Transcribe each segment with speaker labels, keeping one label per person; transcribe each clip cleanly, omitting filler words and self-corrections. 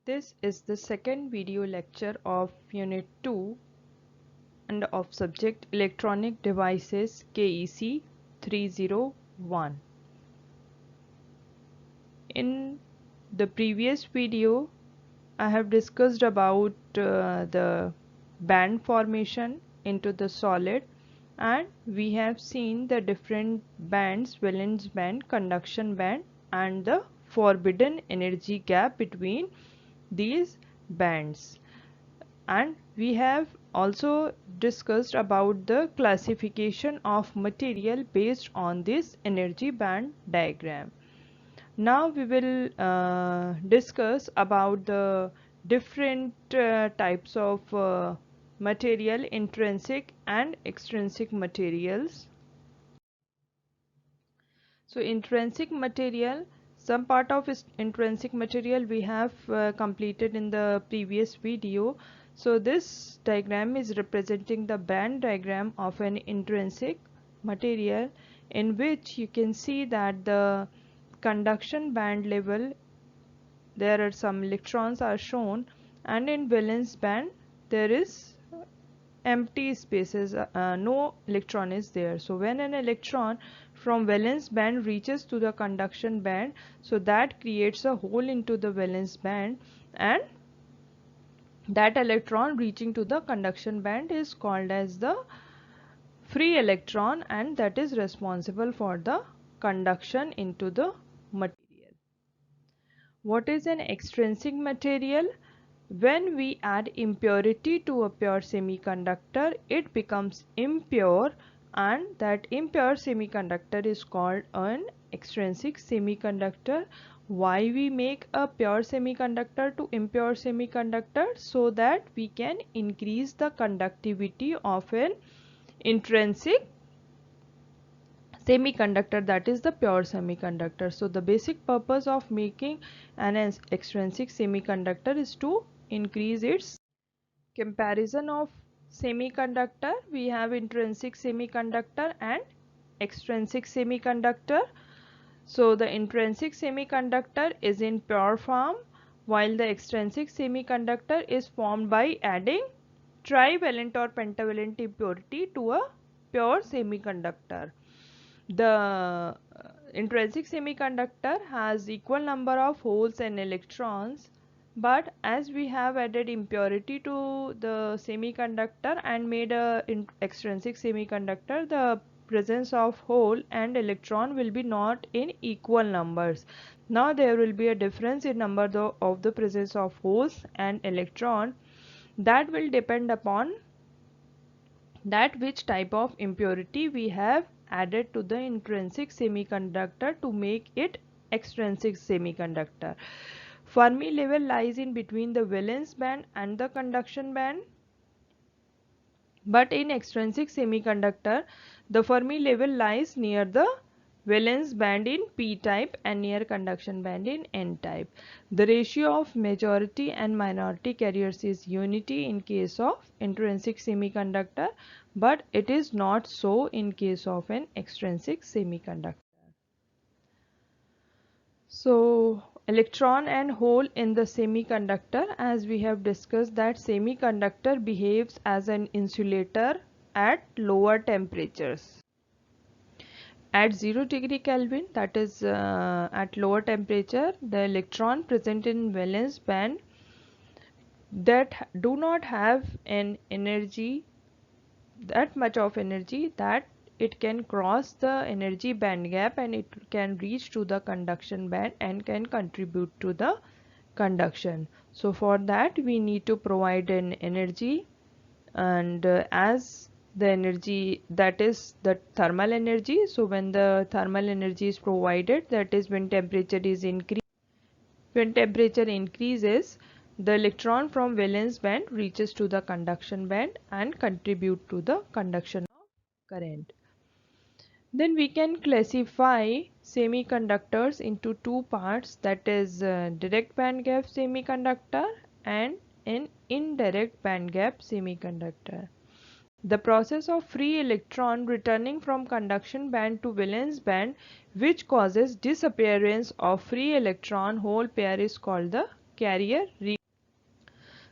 Speaker 1: This is the second video lecture of Unit 2 and of subject Electronic Devices KEC 301. In the previous video, I have discussed about the band formation into the solid, and we have seen the different bands: valence band, conduction band, and the forbidden energy gap between these bands. And we have also discussed about the classification of material based on this energy band diagram. Now we will discuss about the different types of material, intrinsic and extrinsic materials. So intrinsic material, some part of intrinsic material we have completed in the previous video. So this diagram is representing the band diagram of an intrinsic material, in which you can see that the conduction band level, there are some electrons are shown, and in valence band there is empty spaces, no electron is there. So when an electron from valence band reaches to the conduction band, so that creates a hole into the valence band, and that electron reaching to the conduction band is called as the free electron, and that is responsible for the conduction into the material. What is an extrinsic material? When we add impurity to a pure semiconductor, it becomes impure, and that impure semiconductor is called an extrinsic semiconductor. Why we make a pure semiconductor to impure semiconductor? So that we can increase the conductivity of an intrinsic semiconductor, that is the pure semiconductor. So the basic purpose of making an extrinsic semiconductor is to increase its comparison of semiconductor. We have intrinsic semiconductor and extrinsic semiconductor. So the intrinsic semiconductor is in pure form, while the extrinsic semiconductor is formed by adding trivalent or pentavalent impurity to a pure semiconductor. The intrinsic semiconductor has equal number of holes and electrons, but as we have added impurity to the semiconductor and made a extrinsic semiconductor, the presence of hole and electron will be not in equal numbers. Now there will be a difference in number of the presence of holes and electron. That will depend upon that which type of impurity we have added to the intrinsic semiconductor to make it extrinsic semiconductor. Fermi level lies in between the valence band and the conduction band, but in extrinsic semiconductor the Fermi level lies near the valence band in p-type and near conduction band in n-type. The ratio of majority and minority carriers is unity in case of intrinsic semiconductor, but it is not so in case of an extrinsic semiconductor. So electron and hole in the semiconductor, as we have discussed that semiconductor behaves as an insulator at lower temperatures. At 0 degree Kelvin, that is at lower temperature, the electron present in valence band that do not have an energy, that much of energy that it can cross the energy band gap and it can reach to the conduction band and can contribute to the conduction. So for that we need to provide an energy, and as the energy, that is the thermal energy. So when the thermal energy is provided, that is when temperature is increased. When temperature increases, the electron from valence band reaches to the conduction band and contribute to the conduction of current. Then we can classify semiconductors into two parts, that is direct band gap semiconductor and an indirect band gap semiconductor. The process of free electron returning from conduction band to valence band, which causes disappearance of free electron hole pair, is called the carrier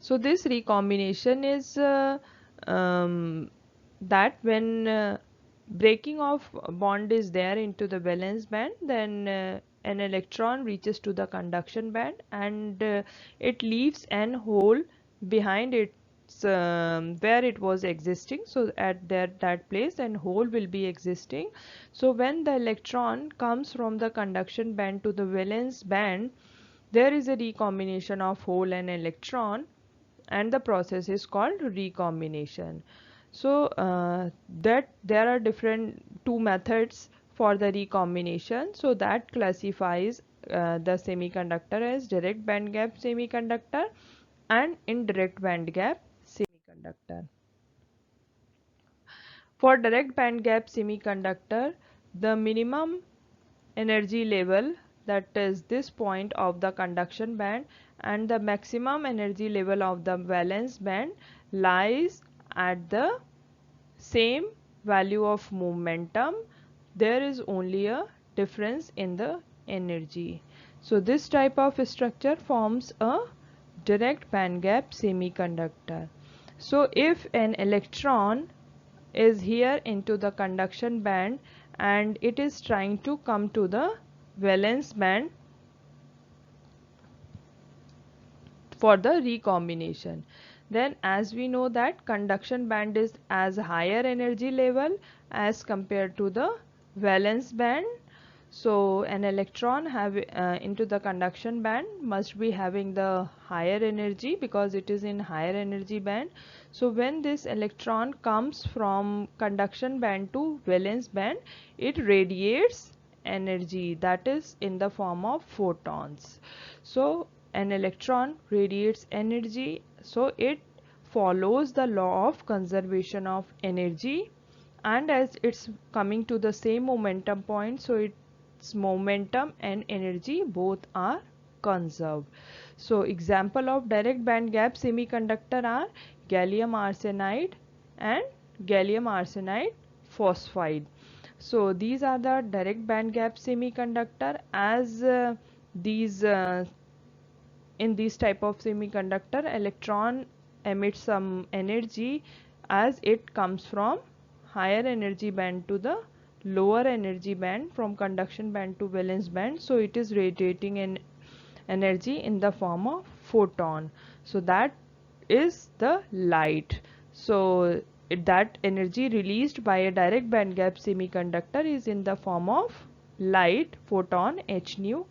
Speaker 1: So this recombination is that when breaking of bond is there into the valence band, then an electron reaches to the conduction band, and it leaves an hole behind its where it was existing. So at that place an hole will be existing. So when the electron comes from the conduction band to the valence band, there is a recombination of hole and electron, and the process is called recombination. So that there are different two methods for the recombination. So that classifies the semiconductor as direct band gap semiconductor and indirect band gap semiconductor. For direct band gap semiconductor, the minimum energy level, that is this point of the conduction band, and the maximum energy level of the valence band lies at the same value of momentum. There is only a difference in the energy. So this type of structure forms a direct band gap semiconductor. So if an electron is here into the conduction band and it is trying to come to the valence band for the recombination, then as we know that conduction band is as higher energy level as compared to the valence band. So an electron have into the conduction band must be having the higher energy because it is in higher energy band. So when this electron comes from conduction band to valence band, it radiates energy, that is in the form of photons. So an electron radiates energy, so it follows the law of conservation of energy, and as it's coming to the same momentum point, so its momentum and energy both are conserved. So example of direct band gap semiconductor are gallium arsenide and gallium arsenide phosphide. So these are the direct band gap semiconductor. As these in this type of semiconductor, electron emits some energy as it comes from higher energy band to the lower energy band, from conduction band to valence band. So it is radiating an energy in the form of photon. So that is the light. So that energy released by a direct band gap semiconductor is in the form of light, photon, h nu.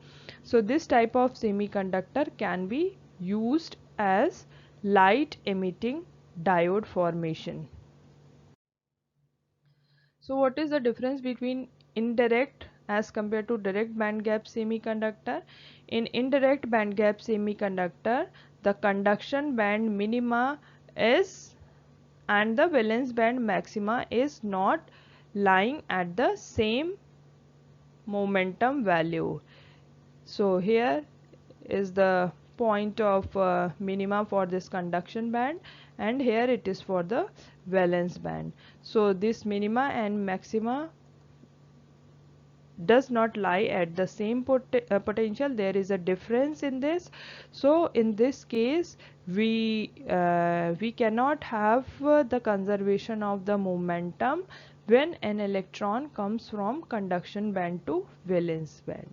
Speaker 1: So this type of semiconductor can be used as light emitting diode formation. So what is the difference between indirect as compared to direct band gap semiconductor? In indirect band gap semiconductor, the conduction band minima is and the valence band maxima is not lying at the same momentum value. So here is the point of minima for this conduction band, and here it is for the valence band. So this minima and maxima does not lie at the same potential. There is a difference in this. So in this case we cannot have the conservation of the momentum when an electron comes from conduction band to valence band.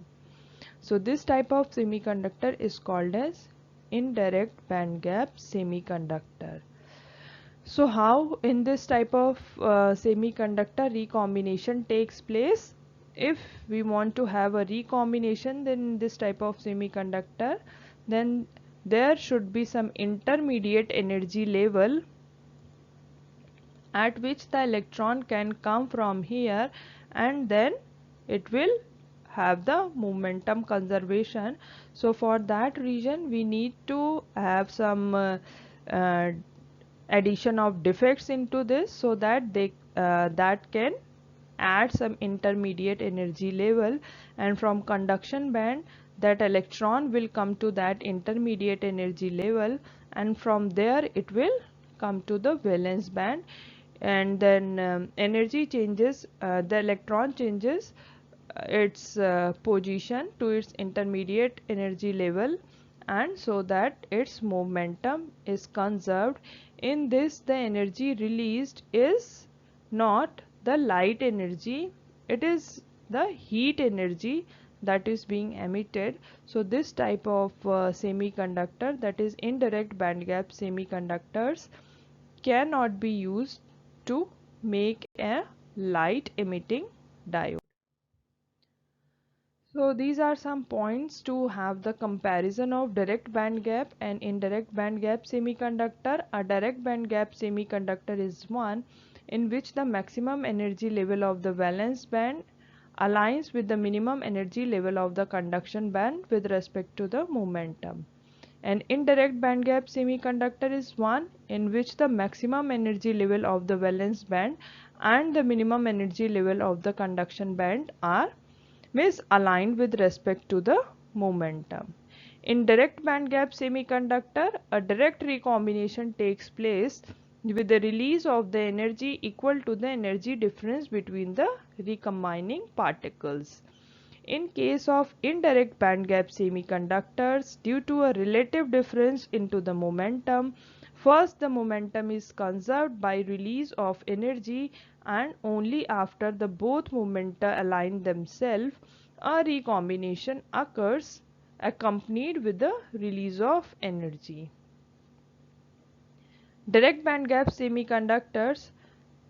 Speaker 1: So this type of semiconductor is called as indirect band gap semiconductor. So how in this type of semiconductor recombination takes place? If we want to have a recombination, then in this type of semiconductor, then there should be some intermediate energy level at which the electron can come from here, and then it will have the momentum conservation. So for that reason we need to have some uh, addition of defects into this, so that they that can add some intermediate energy level, and from conduction band that electron will come to that intermediate energy level, and from there it will come to the valence band, and then energy changes, the electron changes its position to its intermediate energy level, and so that its momentum is conserved. In this, the energy released is not the light energy, it is the heat energy that is being emitted. So this type of semiconductor, that is indirect band gap semiconductors, cannot be used to make a light emitting diode. So these are some points to have the comparison of direct band gap and indirect band gap semiconductor. A direct band gap semiconductor is one in which the maximum energy level of the valence band aligns with the minimum energy level of the conduction band with respect to the momentum. An indirect band gap semiconductor is one in which the maximum energy level of the valence band and the minimum energy level of the conduction band are misaligned with respect to the momentum. In direct band gap semiconductor, a direct recombination takes place with the release of the energy equal to the energy difference between the recombining particles. In case of indirect band gap semiconductors, due to a relative difference into the momentum, first the momentum is conserved by release of energy, and only after the both momenta align themselves, a recombination occurs accompanied with the release of energy. Direct band gap semiconductors,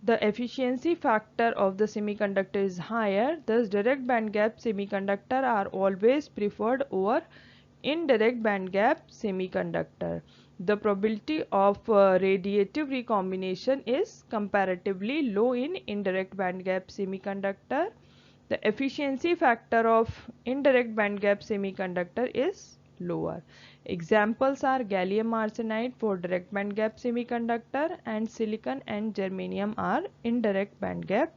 Speaker 1: the efficiency factor of the semiconductor is higher, thus direct band gap semiconductor are always preferred over indirect band gap semiconductor. The probability of radiative recombination is comparatively low in indirect band gap semiconductor. The efficiency factor of indirect band gap semiconductor is lower. Examples are gallium arsenide for direct band gap semiconductor, and silicon and germanium are indirect band gap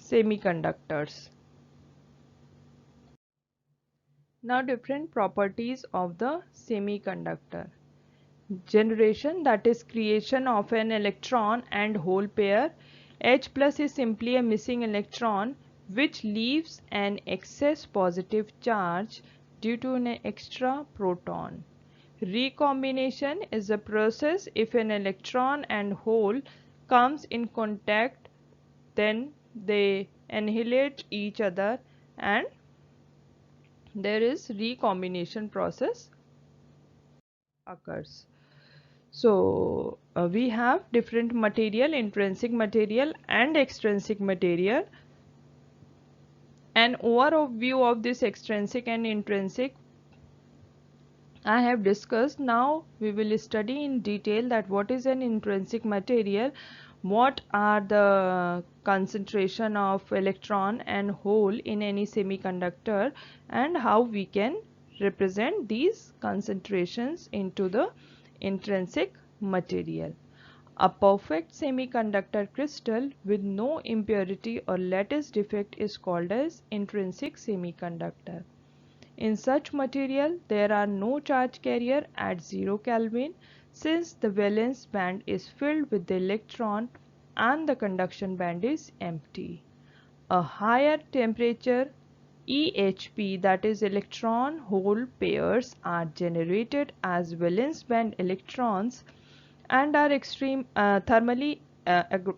Speaker 1: semiconductors. Now, different properties of the semiconductor. Generation, that is creation of an electron and hole pair. H plus is simply a missing electron which leaves an excess positive charge due to an extra proton. Recombination is a process if an electron and hole comes in contact, then they annihilate each other and there is recombination process occurs. So we have different material, intrinsic material and extrinsic material. An overview of this extrinsic and intrinsic I have discussed. Now we will study in detail that what is an intrinsic material, what are the concentration of electron and hole in any semiconductor, and how we can represent these concentrations into the intrinsic material. A perfect semiconductor crystal with no impurity or lattice defect is called as intrinsic semiconductor. In such material, there are no charge carrier at 0 Kelvin since the valence band is filled with the electron and the conduction band is empty. A higher temperature EHP, that is electron hole pairs, are generated as valence band electrons and are thermally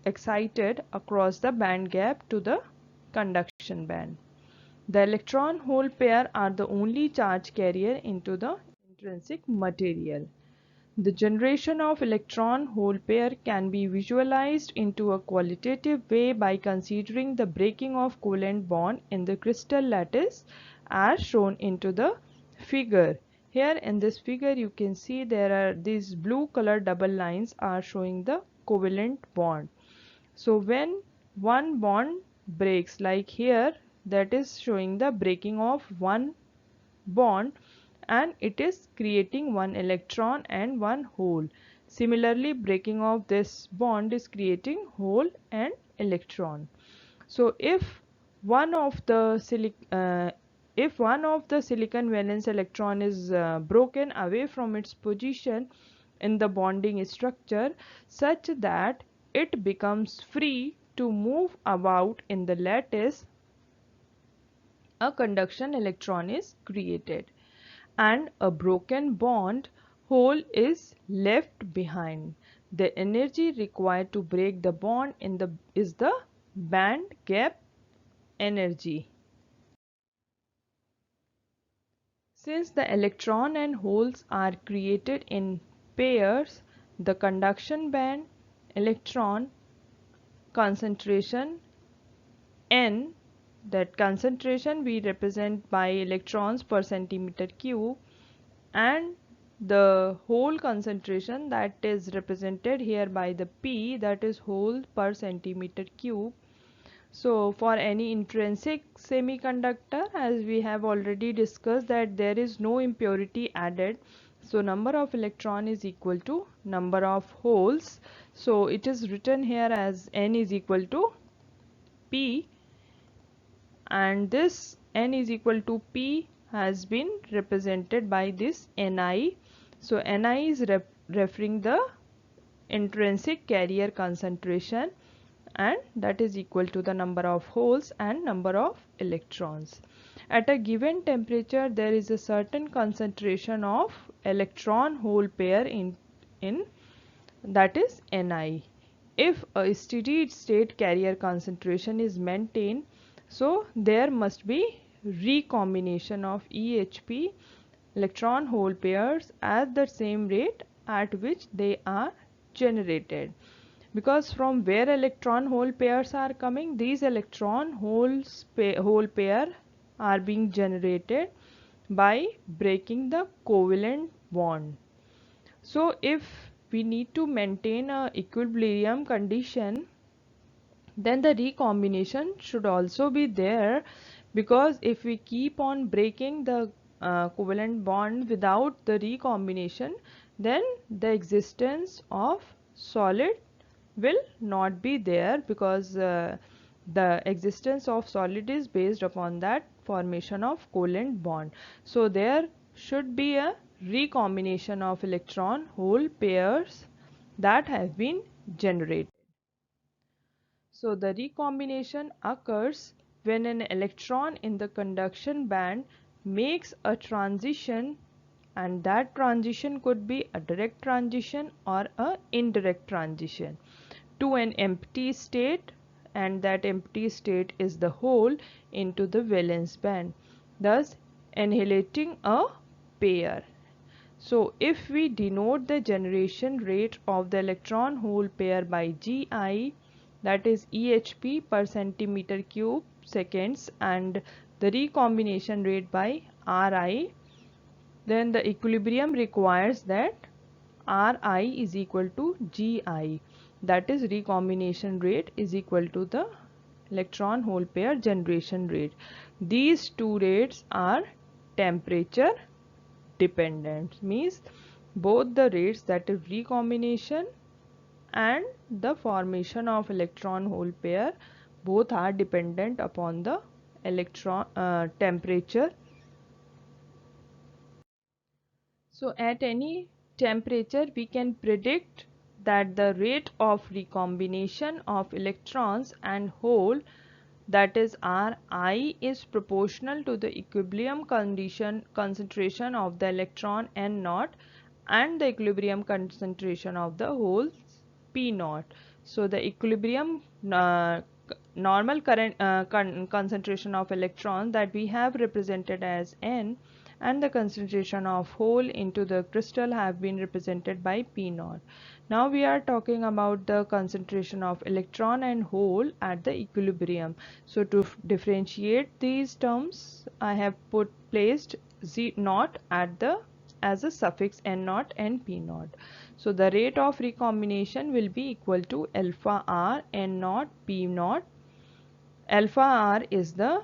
Speaker 1: excited across the band gap to the conduction band. The electron hole pair are the only charge carrier into the intrinsic material. The generation of electron hole pair can be visualized into a qualitative way by considering the breaking of covalent bond in the crystal lattice as shown into the figure. Here in this figure you can see there are these blue color double lines are showing the covalent bond. So when one bond breaks, like here, that is showing the breaking of one bond and it is creating one electron and one hole. Similarly, breaking of this bond is creating hole and electron. So if one of the silicon valence electron is broken away from its position in the bonding structure such that it becomes free to move about in the lattice, a conduction electron is created. and a broken bond hole is left behind. The energy required to break the bond is the band gap energy. Since the electron and holes are created in pairs, the conduction band electron concentration N, that concentration we represent by electrons per centimeter cube, and the hole concentration that is represented here by the P, that is hole per centimeter cube. So for any intrinsic semiconductor, as we have already discussed, that there is no impurity added, so number of electron is equal to number of holes. So it is written here as N is equal to P, and this N is equal to P has been represented by this Ni. So Ni is referring the intrinsic carrier concentration, and that is equal to the number of holes and number of electrons. At a given temperature, there is a certain concentration of electron hole pair in that is Ni. If a steady state carrier concentration is maintained, so there must be recombination of EHP electron hole pairs at the same rate at which they are generated. Because from where electron hole pairs are coming, these electron hole pair are being generated by breaking the covalent bond. So if we need to maintain a equilibrium condition, then the recombination should also be there, because if we keep on breaking the covalent bond without the recombination, then the existence of solid will not be there, because the existence of solid is based upon that formation of covalent bond. So there should be a recombination of electron hole pairs that have been generated. So the recombination occurs when an electron in the conduction band makes a transition, and that transition could be a direct transition or a indirect transition, to an empty state, and that empty state is the hole into the valence band, thus annihilating a pair. So if we denote the generation rate of the electron hole pair by Gi, that is EHP per centimeter cube seconds, and the recombination rate by Ri, then the equilibrium requires that Ri is equal to Gi, that is recombination rate is equal to the electron hole pair generation rate. These two rates are temperature dependent, means both the rates, that is recombination and the formation of electron hole pair, both are dependent upon the electron temperature. So at any temperature we can predict that the rate of recombination of electrons and hole, that is Ri, is proportional to the equilibrium concentration of the electron N naught and the equilibrium concentration of the holes P naught. So the equilibrium normal current concentration of electron that we have represented as N, and the concentration of hole into the crystal have been represented by P naught. Now we are talking about the concentration of electron and hole at the equilibrium. So to differentiate these terms, I have placed Z naught at the as a suffix N naught and P naught. So the rate of recombination will be equal to alpha R N naught P naught. Alpha R is the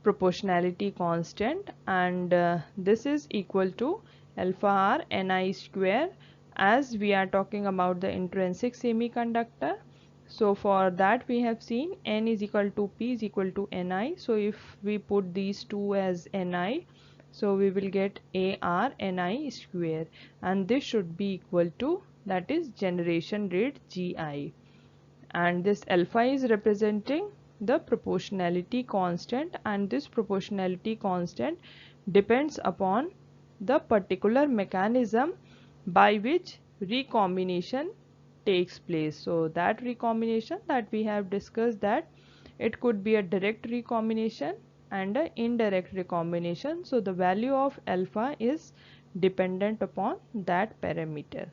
Speaker 1: proportionality constant, and this is equal to alpha R Ni square, as we are talking about the intrinsic semiconductor. So for that we have seen N is equal to P is equal to Ni. So if we put these two as Ni, so we will get AR Ni square, and this should be equal to, that is generation rate Gi, and this alpha is representing the proportionality constant, and this proportionality constant depends upon the particular mechanism by which recombination takes place. So that recombination that we have discussed, that it could be a direct recombination and an indirect recombination. So the value of alpha is dependent upon that parameter.